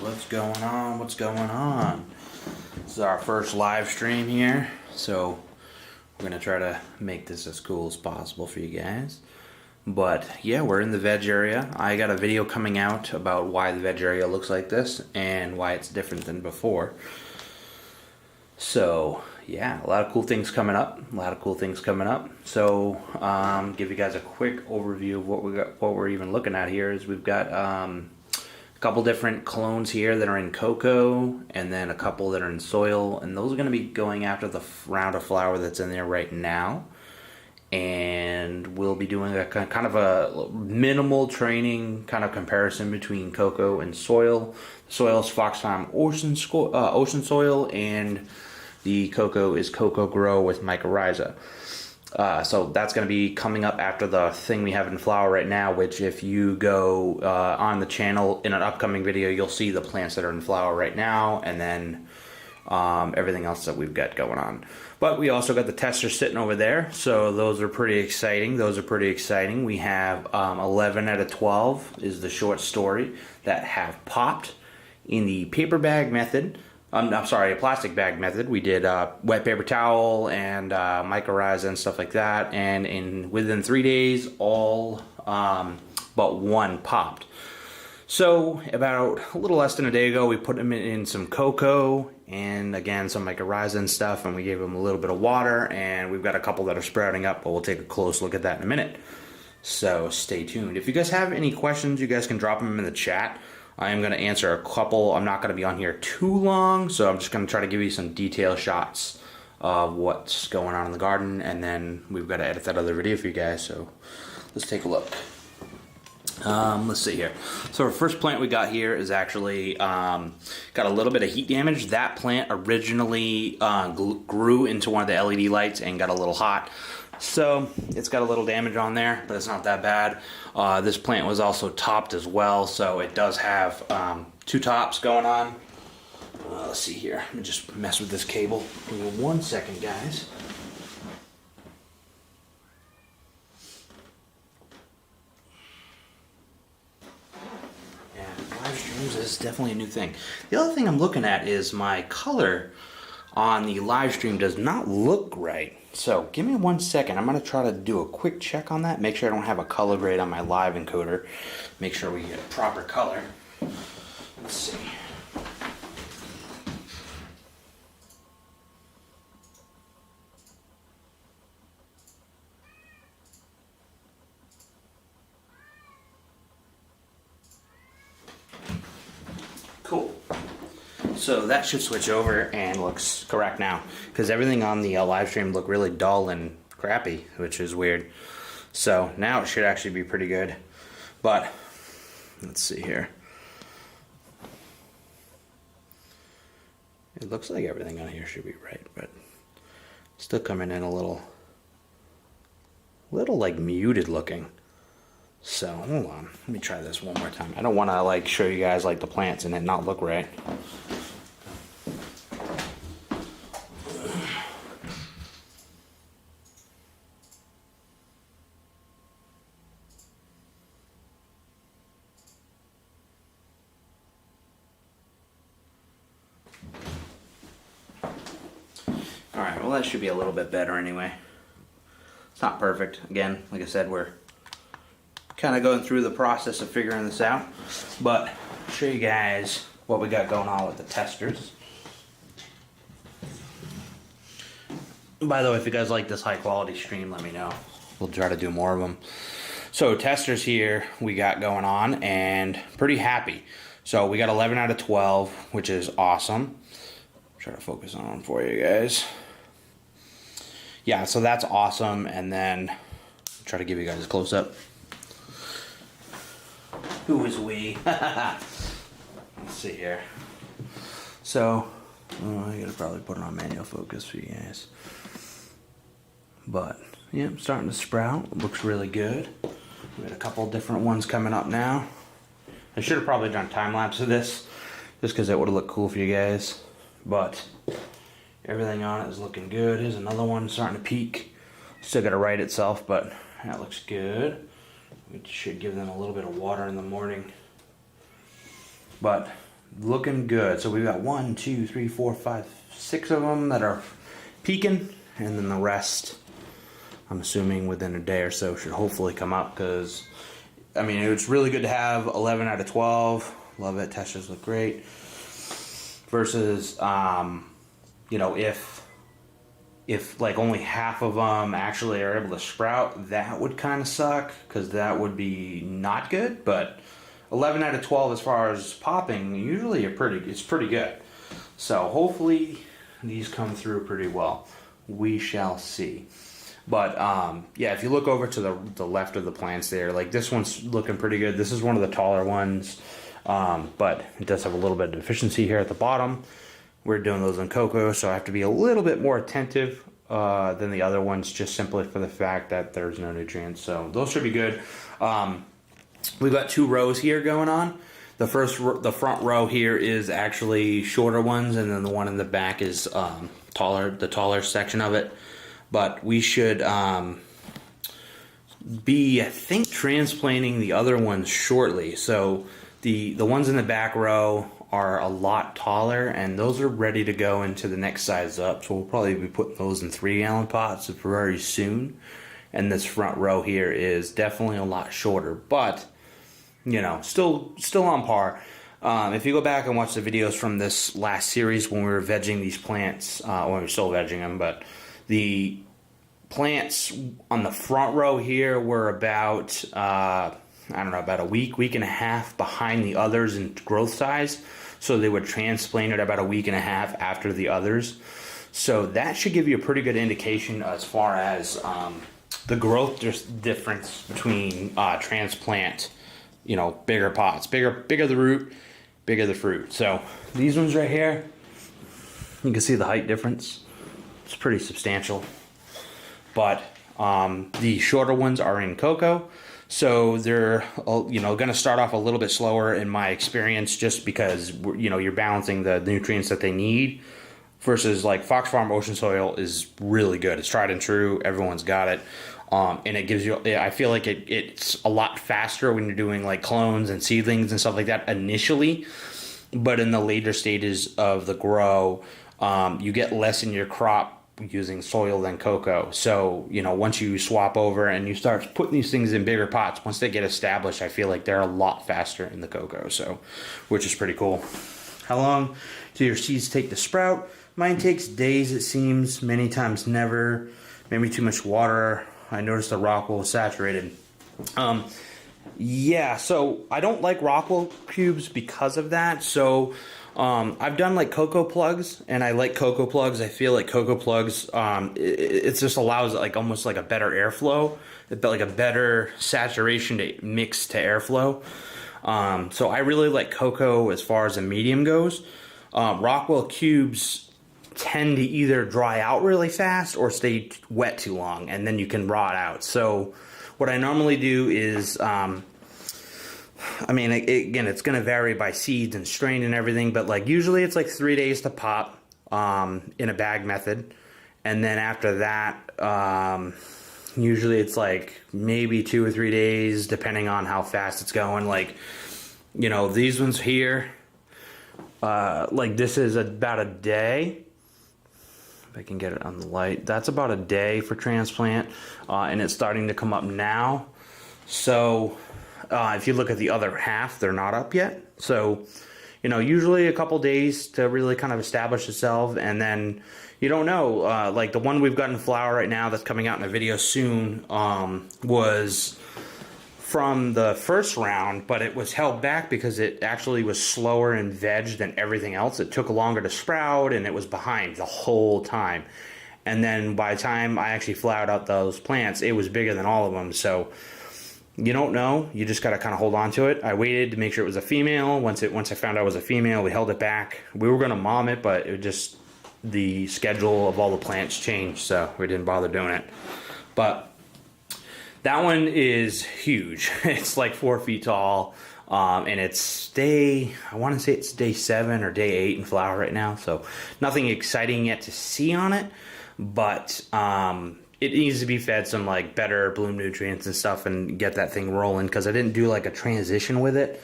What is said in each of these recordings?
What's going on? What's going on? This is our first live stream here, so we're gonna try to make this as cool as possible for you guys. But yeah, we're in the veg area. I got a video coming out about why the veg area looks like this and why it's different than before. So yeah, a lot of cool things coming up. So give you guys a quick overview of what we got. What we're even looking at here is we've got a couple different clones here that are in cocoa, and then a couple that are in soil, and those are going to be going after the round of flower that's in there right now. And we'll be doing a kind of a minimal training kind of comparison between cocoa and soil. The soil is Fox Farm ocean soil, and the cocoa is Cocoa Grow with mycorrhiza. So that's going to be coming up after the thing we have in flower right now, which if you go on the channel in an upcoming video, you'll see the plants that are in flower right now, and then everything else that we've got going on. But we also got the testers sitting over there, so those are pretty exciting. We have 11 out of 12 is the short story that have popped in the paper bag method. I'm sorry, a plastic bag method. We did wet paper towel and mycorrhiza and stuff like that, and within 3 days, all but one popped. So about a little less than a day ago, we put them in some cocoa and again some mycorrhiza and stuff, and we gave them a little bit of water, and we've got a couple that are sprouting up, but we'll take a close look at that in a minute. So stay tuned. If you guys have any questions, you guys can drop them in the chat. I am going to answer a couple. I'm not going to be on here too long, so I'm just going to try to give you some detail shots of what's going on in the garden, and then we've got to edit that other video for you guys, so let's take a look. Let's see here. So our first plant we got here is actually got a little bit of heat damage. That plant originally grew into one of the LED lights and got a little hot. So it's got a little damage on there, but it's not that bad. This plant was also topped as well, so it does have two tops going on. Let's see here. Let me just mess with this cable. Give me 1 second, guys. Live streams is definitely a new thing. The other thing I'm looking at is my color on the live stream does not look right. So give me 1 second. I'm going to try to do a quick check on that. Make sure I don't have a color grade on my live encoder. Make sure we get a proper color. Let's see. Cool. So that should switch over and looks correct now, because everything on the live stream looked really dull and crappy, which is weird. So now it should actually be pretty good. But let's see here. It looks like everything on here should be right, but still coming in a little like muted looking. So hold on, let me try this one more time. I don't want to like show you guys like the plants and it not look right. Alright, well that should be a little bit better anyway. It's not perfect. Again, like I said, we're kind of going through the process of figuring this out, but I'll show you guys what we got going on with the testers. By the way, if you guys like this high quality stream, let me know. We'll try to do more of them. So testers here we got going on, and pretty happy. So we got 11 out of 12, which is awesome. Try to focus on them for you guys. Yeah, so that's awesome, and then try to give you guys a close up. Who is we? Let's see here. So, I gotta probably put it on manual focus for you guys. But, yeah, I'm starting to sprout. It looks really good. We got a couple different ones coming up now. I should have probably done time lapse of this, just because it would have looked cool for you guys. But everything on it is looking good. Here's another one starting to peak. Still got to right itself, but that looks good. We should give them a little bit of water in the morning. But looking good. So we've got 1, 2, 3, 4, 5, 6 of them that are peaking, and then the rest, I'm assuming within a day or so, should hopefully come up. Because I mean, it's really good to have 11 out of 12. Love it. Testas look great. Versus, you know, if like only half of them actually are able to sprout, that would kind of suck, because that would be not good. But 11 out of 12 as far as popping, usually it's pretty good. So hopefully these come through pretty well. We shall see. But yeah, if you look over to the left of the plants there, like this one's looking pretty good. This is one of the taller ones, but it does have a little bit of deficiency here at the bottom. We're doing those in cocoa, so I have to be a little bit more attentive than the other ones, just simply for the fact that there's no nutrients. So those should be good. We've got 2 rows here going on. The front row here is actually shorter ones, and then the one in the back is taller, the taller section of it. But we should be, I think, transplanting the other ones shortly. So the ones in the back row are a lot taller, and those are ready to go into the next size up. So we'll probably be putting those in 3-gallon pots very soon. And this front row here is definitely a lot shorter, but you know, still on par. If you go back and watch the videos from this last series when we were vegging these plants, when we were still vegging them, but the plants on the front row here were about, I don't know, about a week and a half behind the others in growth size. So they were transplanted about a week and a half after the others. So that should give you a pretty good indication as far as the growth difference between transplant, you know, bigger pots. Bigger the root, bigger the fruit. So these ones right here, you can see the height difference. It's pretty substantial. But the shorter ones are in cocoa. So they're, you know, going to start off a little bit slower in my experience, just because, you know, you're balancing the nutrients that they need, versus like Fox Farm Ocean Soil is really good. It's tried and true. Everyone's got it. And it gives you, I feel like it's a lot faster when you're doing like clones and seedlings and stuff like that initially. But in the later stages of the grow, you get less in your crop using soil than cocoa. So, you know, once you swap over and you start putting these things in bigger pots, once they get established, I feel like they're a lot faster in the cocoa, so, which is pretty cool. How long do your seeds take to sprout? Mine takes days, it seems, many times never. Maybe too much water. I noticed the Rockwool is saturated. Yeah, so I don't like Rockwool cubes because of that. So I've done like cocoa plugs, and I like cocoa plugs. I feel like cocoa plugs, it just allows like almost like a better airflow, like a better saturation to mix to airflow. So I really like cocoa as far as a medium goes. Rockwool cubes tend to either dry out really fast or stay wet too long, and then you can rot out. So what I normally do is, I mean, again, it's going to vary by seeds and strain and everything, but like usually it's like 3 days to pop in a bag method. And then after that, usually it's like maybe 2 or 3 days, depending on how fast it's going. Like, you know, these ones here, like this is about a day. If I can get it on the light, that's about a day for transplant, and it's starting to come up now. So if you look at the other half, they're not up yet. So, you know, usually a couple days to really kind of establish itself, and then you don't know. Like the one we've got in flower right now that's coming out in a video soon was from the first round, but it was held back because it actually was slower in veg than everything else. It took longer to sprout, and it was behind the whole time. And then by the time I actually flowered out those plants, it was bigger than all of them. So you don't know. You just got to kind of hold on to it. I waited to make sure it was a female. Once I found out it was a female, we held it back. We were going to mom it, but it just, the schedule of all the plants changed, so we didn't bother doing it. But that one is huge. It's like 4 feet tall, and it's I want to say it's day 7 or day 8 in flower right now, so nothing exciting yet to see on it, but it needs to be fed some like better bloom nutrients and stuff and get that thing rolling, because I didn't do like a transition with it.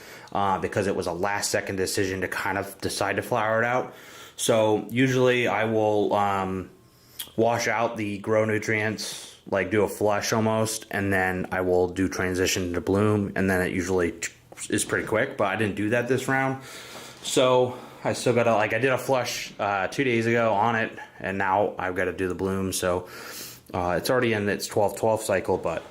because it was a last second decision to kind of decide to flower it out. So usually I will wash out the grow nutrients, like do a flush almost, and then I will do transition to bloom, and then it usually is pretty quick, but I didn't do that this round. So I still gotta, like, I did a flush 2 days ago on it, and now I've got to do the bloom. So it's already in its 12-12 cycle, but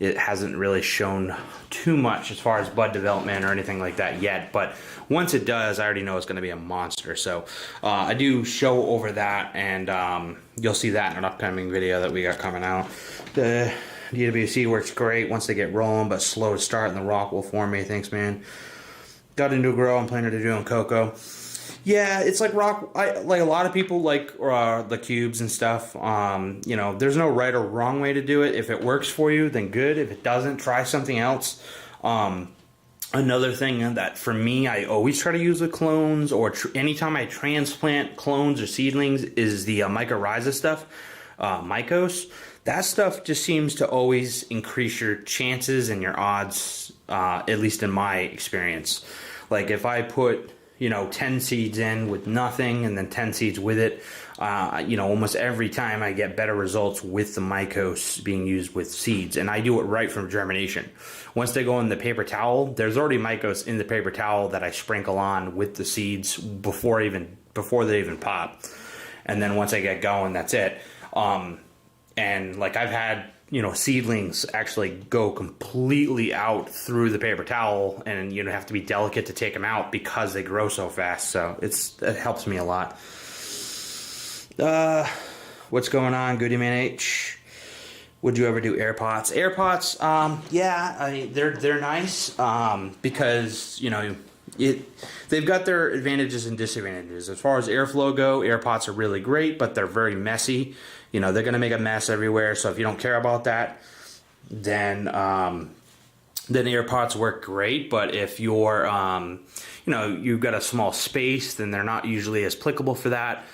it hasn't really shown too much as far as bud development or anything like that yet. But once it does, I already know it's going to be a monster. So I do show over that, and you'll see that in an upcoming video that we got coming out. The DWC works great once they get rolling, but slow to start, and the rock will form me. Thanks, man. Got into a grow. I'm planning to do in cocoa. Yeah, it's like rock. Like a lot of people like the cubes and stuff. You know, there's no right or wrong way to do it. If it works for you, then good. If it doesn't, try something else. Another thing that for me, I always try to use with clones, or anytime I transplant clones or seedlings, is the mycorrhiza stuff, Mycos. That stuff just seems to always increase your chances and your odds, at least in my experience. Like if I put, you know, 10 seeds in with nothing and then 10 seeds with it, you know, almost every time I get better results with the Mycos being used with seeds, and I do it right from germination. Once they go in the paper towel, there's already Mycos in the paper towel that I sprinkle on with the seeds before they even pop. And then once I get going, that's it. And like I've had, you know, seedlings actually go completely out through the paper towel, and you have to be delicate to take them out because they grow so fast. So it helps me a lot. What's going on, Goody Man H? Would you ever do air pots? Air pots, yeah, they're nice because, you know, they've got their advantages and disadvantages. As far as airflow go, air pots are really great, but they're very messy. You know, they're going to make a mess everywhere. So if you don't care about that, then air pots work great. But if you're, you know, you've got a small space, then they're not usually as applicable for that.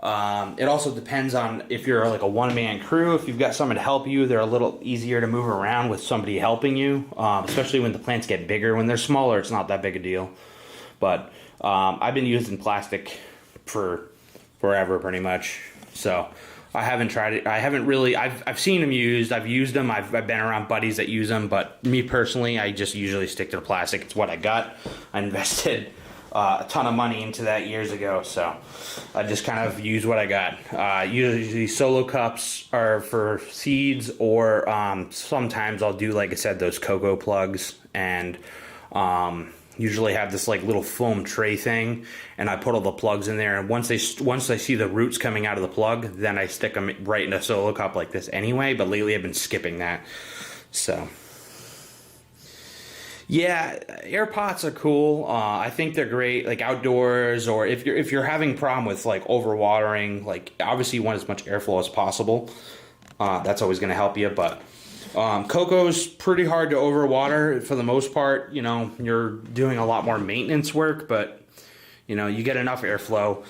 It also depends on if you're like a one-man crew. If you've got someone to help you, they're a little easier to move around with somebody helping you, especially when the plants get bigger. When they're smaller, it's not that big a deal. But I've been using plastic for forever, pretty much. So I haven't tried it. I haven't really. I've seen them used. I've used them. I've been around buddies that use them. But me personally, I just usually stick to the plastic. It's what I got. I invested a ton of money into that years ago, so I just kind of use what I got. Usually solo cups are for seeds, or sometimes I'll do, like I said, those cocoa plugs, and usually have this like little foam tray thing, and I put all the plugs in there, and once I see the roots coming out of the plug, then I stick them right in a solo cup like this anyway. But lately I've been skipping that. So yeah, air pots are cool. I think they're great, like outdoors, or if you're having a problem with like overwatering. Like obviously you want as much airflow as possible. That's always going to help you. But cocoa's pretty hard to overwater for the most part. You know, you're doing a lot more maintenance work, but you know, you get enough airflow.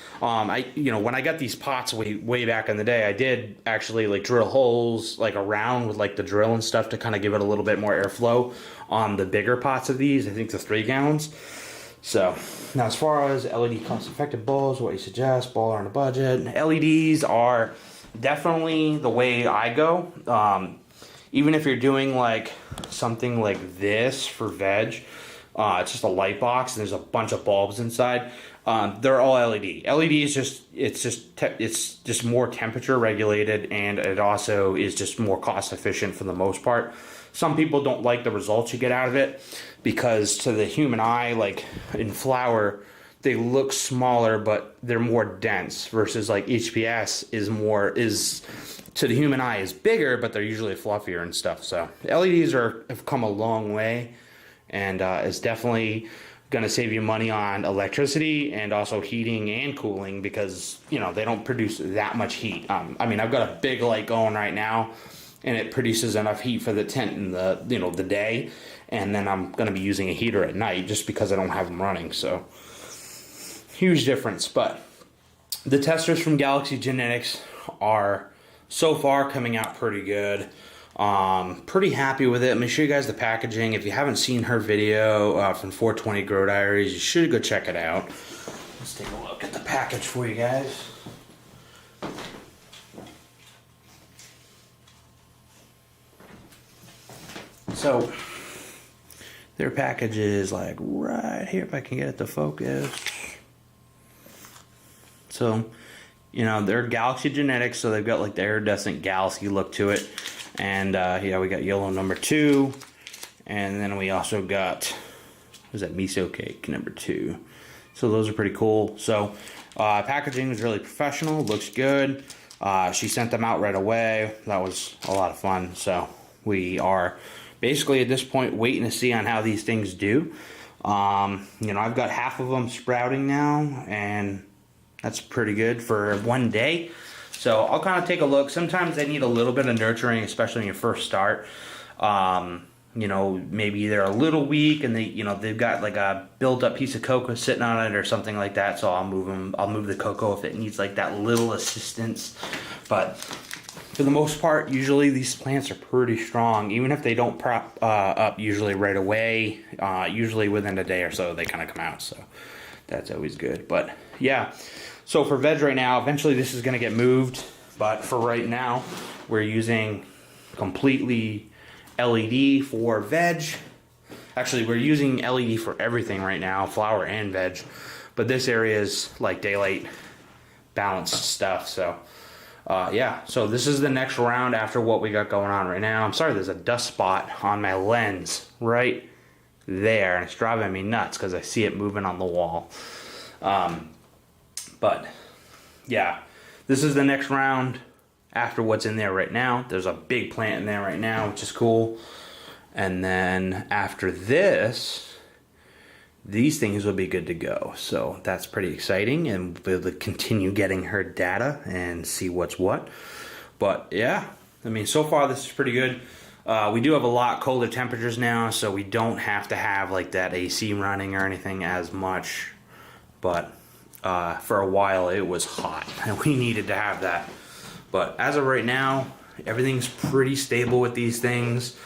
You know, when I got these pots way back in the day, I did actually like drill holes like around with like the drill and stuff to kind of give it a little bit more airflow on the bigger pots of these. I think the 3 gallons. So now, as far as LED cost-effective bulbs, what you suggest? Ball on a budget. LEDs are definitely the way I go. Even if you're doing like something like this for veg, it's just a light box and there's a bunch of bulbs inside. They're all LED. LED is just more temperature regulated, and it also is just more cost efficient for the most part. Some people don't like the results you get out of it because to the human eye, like in flower, they look smaller but they're more dense, versus like HPS is to the human eye is bigger, but they're usually fluffier and stuff. So LEDs have come a long way, and it's definitely going to save you money on electricity and also heating and cooling, because you know they don't produce that much heat. I mean, I've got a big light going right now, and it produces enough heat for the tent in the day, and then I'm going to be using a heater at night just because I don't have them running. So huge difference. But the testers from Galaxy Genetics are so far coming out pretty good. Pretty happy with it. Let me show you guys the packaging. If you haven't seen her video from 420 Grow Diaries, you should go check it out. Let's take a look at the package for you guys. So their package is like right here, if I can get it to focus. So, you know, they're Galaxy Genetics, so they've got like the iridescent galaxy look to it. And yeah, we got yellow number 2. And then we also got, what is that, miso cake number 2. So those are pretty cool. So packaging is really professional, looks good. She sent them out right away. That was a lot of fun. So we are basically at this point waiting to see on how these things do. You know, I've got half of them sprouting now, and that's pretty good for one day. So I'll kind of take a look. Sometimes they need a little bit of nurturing, especially when you first start. You know, maybe they're a little weak and they've got like a built up piece of cocoa sitting on it or something like that. So I'll move them. I'll move the cocoa if it needs like that little assistance. But for the most part, usually these plants are pretty strong. Even if they don't prop up usually right away, usually within a day or so they kind of come out. So that's always good. But yeah, so for veg right now, eventually this is going to get moved. But for right now, we're using completely LED for veg. Actually, we're using LED for everything right now, flower and veg. But this area is like daylight balanced stuff. So yeah, so this is the next round after what we got going on right now. I'm sorry, there's a dust spot on my lens right there, and it's driving me nuts because I see it moving on the wall. But yeah, this is the next round after what's in there right now. There's a big plant in there right now, which is cool. And then after this, these things will be good to go. So that's pretty exciting, and we'll be able to continue getting her data and see what's what. But yeah, I mean, so far this is pretty good. We do have a lot colder temperatures now, so we don't have to have like that AC running or anything as much. But for a while it was hot and we needed to have that. But as of right now, everything's pretty stable with these things.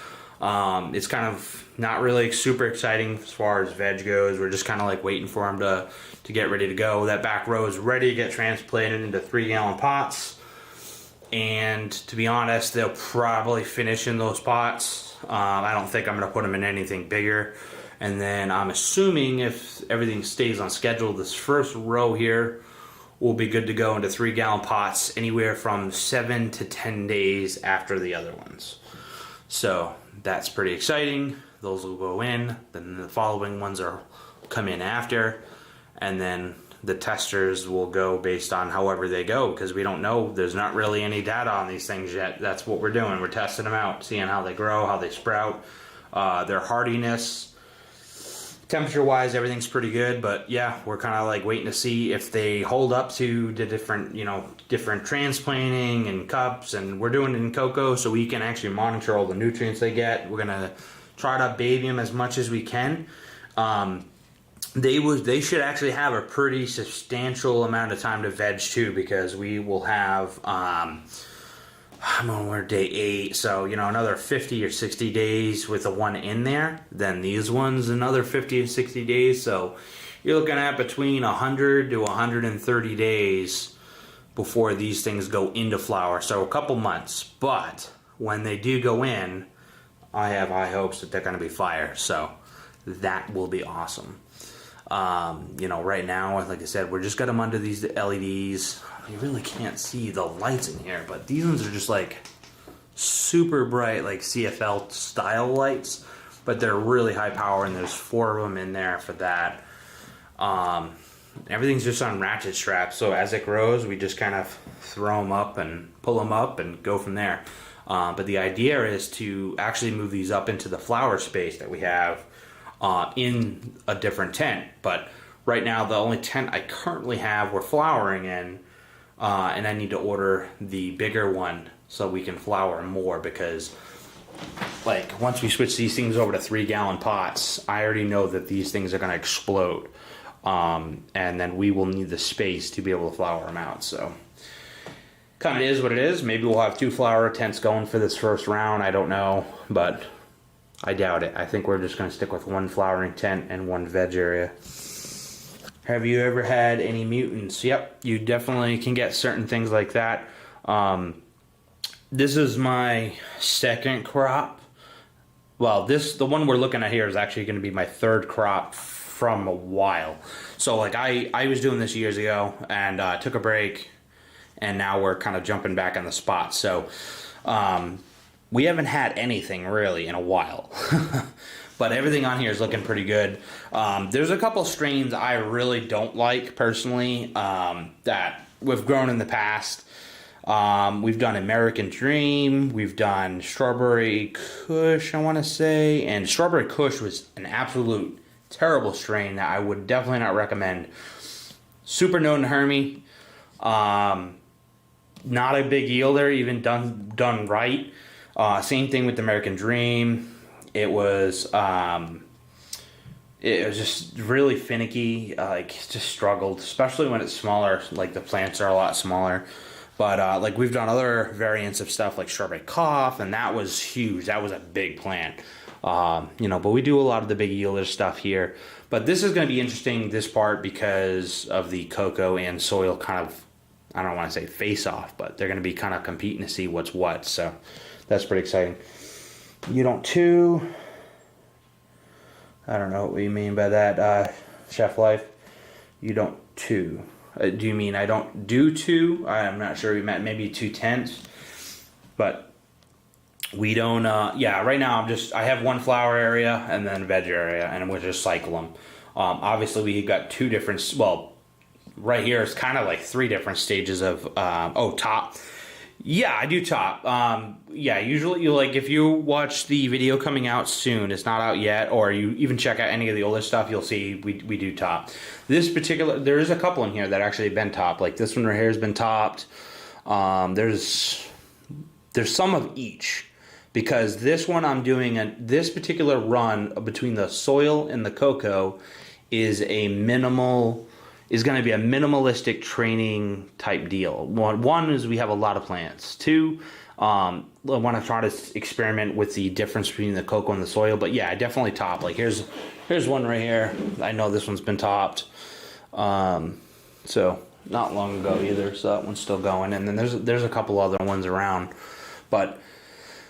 It's kind of not really super exciting as far as veg goes. We're just kind of like waiting for them to get ready to go. That back row is ready to get transplanted into 3-gallon pots. And to be honest, they'll probably finish in those pots. I don't think I'm going to put them in anything bigger. And then I'm assuming if everything stays on schedule, this first row here will be good to go into 3-gallon pots anywhere from 7 to 10 days after the other ones. So that's pretty exciting. Those will go in. Then the following ones are come in after. And then the testers will go based on however they go, because we don't know. There's not really any data on these things yet. That's what we're doing. We're testing them out, seeing how they grow, how they sprout, their hardiness. Temperature-wise, everything's pretty good, but yeah, we're kind of like waiting to see if they hold up to the different transplanting and cups, and we're doing it in cocoa so we can actually monitor all the nutrients they get. We're gonna try to baby them as much as we can. They should actually have a pretty substantial amount of time to veg too, because we will have I'm on we're day 8, so another 50 or 60 days with the one in there. Then these ones another 50 or 60 days. So you're looking at between 100 to 130 days before these things go into flower. So a couple months. But when they do go in, I have high hopes that they're going to be fire. So that will be awesome. Right now, like I said, we're just got them under these LEDs. You really can't see the lights in here, but these ones are just like super bright, like CFL style lights, but they're really high power, and there's 4 of them in there for that. Everything's just on ratchet straps, so as it grows, we just kind of throw them up and pull them up and go from there. But the idea is to actually move these up into the flower space that we have in a different tent. But right now, the only tent I currently have we're flowering in, and I need to order the bigger one so we can flower more, because like once we switch these things over to 3-gallon pots, I already know that these things are going to explode, and then we will need the space to be able to flower them out. So kind of is what it is. Maybe we'll have 2 flower tents going for this first round. I don't know, but I doubt it. I think we're just going to stick with 1 flowering tent and 1 veg area. Have you ever had any mutants? Yep, you definitely can get certain things like that. This is my second crop. Well, the one we're looking at here is actually going to be my 3rd crop from a while. So like I was doing this years ago and took a break, and now we're kind of jumping back on the spot. So we haven't had anything really in a while. But everything on here is looking pretty good. There's a couple strains I really don't like personally that we've grown in the past. We've done American Dream, we've done Strawberry Kush, I want to say, and Strawberry Kush was an absolute terrible strain that I would definitely not recommend. Super known Hermie, not a big yielder, even done right. Same thing with American Dream. It was just really finicky, just struggled, especially when it's smaller, like the plants are a lot smaller. But like we've done other variants of stuff like Strawberry Cough, and that was huge. That was a big plant. But we do a lot of the big yielder stuff here. But this is going to be interesting, this part, because of the cocoa and soil kind of, I don't want to say face off, but they're going to be kind of competing to see what's what. So that's pretty exciting. You don't too. I don't know what you mean by that, Chef Life. You don't too. Do you mean I don't do 2? I'm not sure. We meant maybe 2 tents. But we don't, right now I have 1 flower area and then a veg area, and we'll just cycle them. Obviously we've got 2 different, right here it's kind of like 3 different stages of, top. Yeah, I do top. Usually if you watch the video coming out soon, it's not out yet, or you even check out any of the older stuff, you'll see we do top. This particular, there is a couple in here that actually have been topped. Like this one right here has been topped. There's some of each, because this one I'm doing, this particular run between the soil and the cocoa is going to be a minimalistic training type deal. One is we have a lot of plants. 2, I want to try to experiment with the difference between the cocoa and the soil. But yeah, I definitely top. Like here's one right here. I know this one's been topped. So not long ago either. So that one's still going. And then there's a couple other ones around. But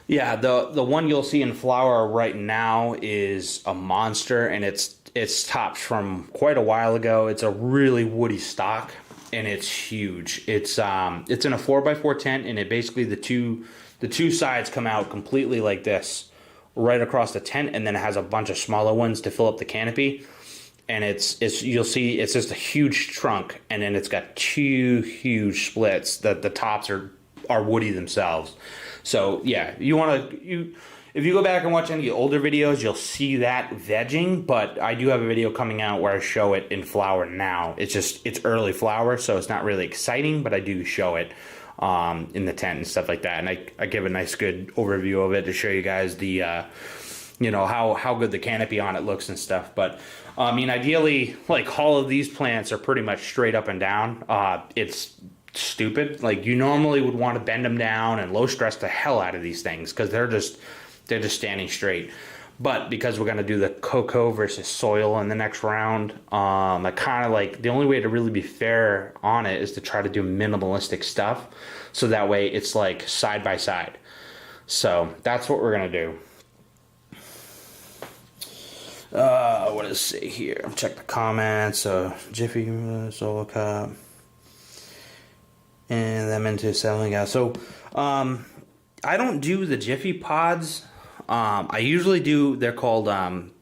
yeah, the one you'll see in flower right now is a monster, and it's topped from quite a while ago. It's a really woody stock, and it's huge. It's in a 4x4 tent, and it basically the two sides come out completely like this, right across the tent, and then it has a bunch of smaller ones to fill up the canopy. And it's you'll see it's just a huge trunk, and then it's got 2 huge splits that the tops are woody themselves. So yeah, if you go back and watch any older videos, you'll see that vegging, but I do have a video coming out where I show it in flower now. It's early flower, so it's not really exciting, but I do show it in the tent and stuff like that. And I give a nice good overview of it to show you guys the, how good the canopy on it looks and stuff. But ideally, like all of these plants are pretty much straight up and down. It's stupid. Like you normally would want to bend them down and low stress the hell out of these things, because they're just standing straight. But because we're going to do the cocoa versus soil in the next round, I kind of like, the only way to really be fair on it is to try to do minimalistic stuff, so that way it's like side by side. So that's what we're going to do. What does it say here? Check the comments. Jiffy solo cup, and them into selling out. So I don't do the Jiffy pods. I usually do, they're called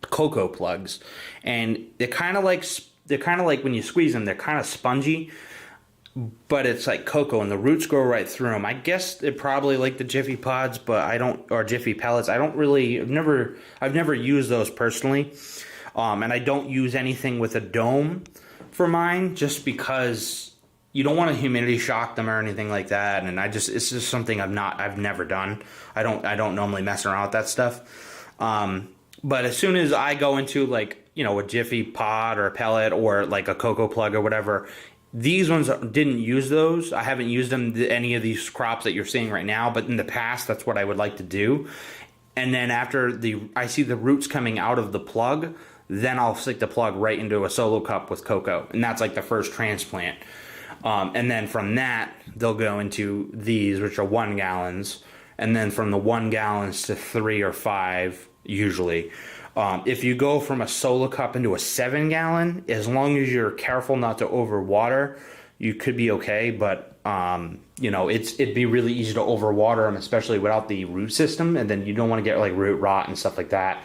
cocoa plugs, and they're kind of like when you squeeze them, they're kind of spongy, but it's like cocoa, and the roots grow right through them. I guess they're probably like the Jiffy pods, but or Jiffy pellets. I've never used those personally, and I don't use anything with a dome for mine, just because you don't want to humidity shock them or anything like that. And it's just something I've never done. I don't normally mess around with that stuff. But as soon as I go into a Jiffy pod or a pellet or like a cocoa plug or whatever, These ones didn't use those. I haven't used them to any of these crops that you're seeing right now, but in the past, that's what I would like to do. And then after I see the roots coming out of the plug, then I'll stick the plug right into a solo cup with cocoa, and that's like the first transplant. And then from that, they'll go into these, which are 1 gallons, and then from the 1 gallons to 3 or 5 usually. If you go from a solo cup into a 7 gallon, as long as you're careful not to overwater, you could be okay. But you know, it'd be really easy to overwater them, especially without the root system, and then you don't want to get like root rot and stuff like that.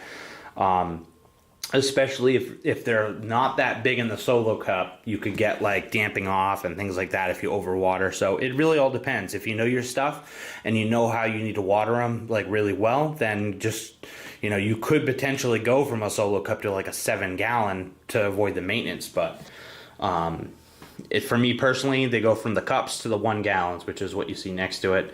Especially if they're not that big in the solo cup, you could get like damping off and things like that if you overwater. So it really all depends. If you know your stuff and you know how you need to water them like really well, then just, you know, you could potentially go from a solo cup to like a 7 gallon to avoid the maintenance. But for me personally, they go from the cups to the 1 gallons, which is what you see next to it.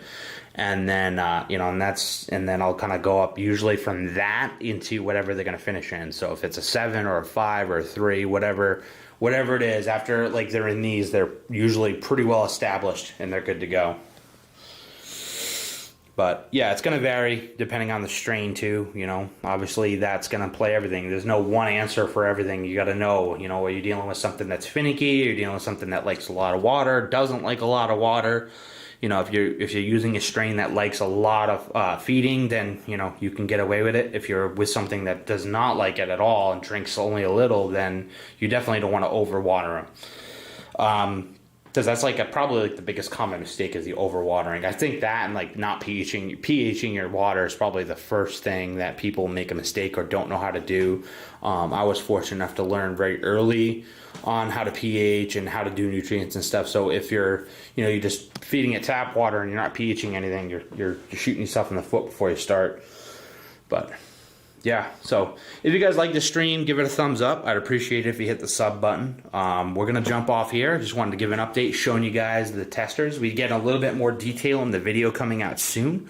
And then, you know, and then I'll kind of go up usually from that into whatever they're going to finish in. So if it's a 7 or a 5 or a 3, whatever it is, after like they're in these, they're usually pretty well established and they're good to go. But yeah, it's going to vary depending on the strain too. You know, obviously that's going to play everything. There's no one answer for everything. You got to know, you know, are you dealing with something that's finicky? You're dealing with something that likes a lot of water, doesn't like a lot of water. You know, if you're using a strain that likes a lot of feeding, then, you know, you can get away with it. If you're with something that does not like it at all and drinks only a little, then you definitely don't want to overwater them. Because that's like probably like the biggest common mistake is the overwatering. I think that and like not pHing your water is probably the first thing that people make a mistake or don't know how to do. I was fortunate enough to learn very early on how to pH and how to do nutrients and stuff. So if you're just feeding it tap water and you're not pHing anything, you're shooting yourself in the foot before you start. But yeah, so if you guys like the stream, give it a thumbs up. I'd appreciate it if you hit the sub button. We're going to jump off here. Just wanted to give an update showing you guys the testers. We get a little bit more detail in the video coming out soon.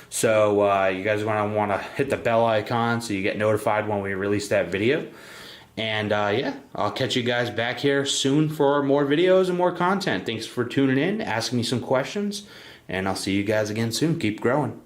So you guys are going to want to hit the bell icon so you get notified when we release that video. And yeah, I'll catch you guys back here soon for more videos and more content. Thanks for tuning in, asking me some questions, and I'll see you guys again soon. Keep growing.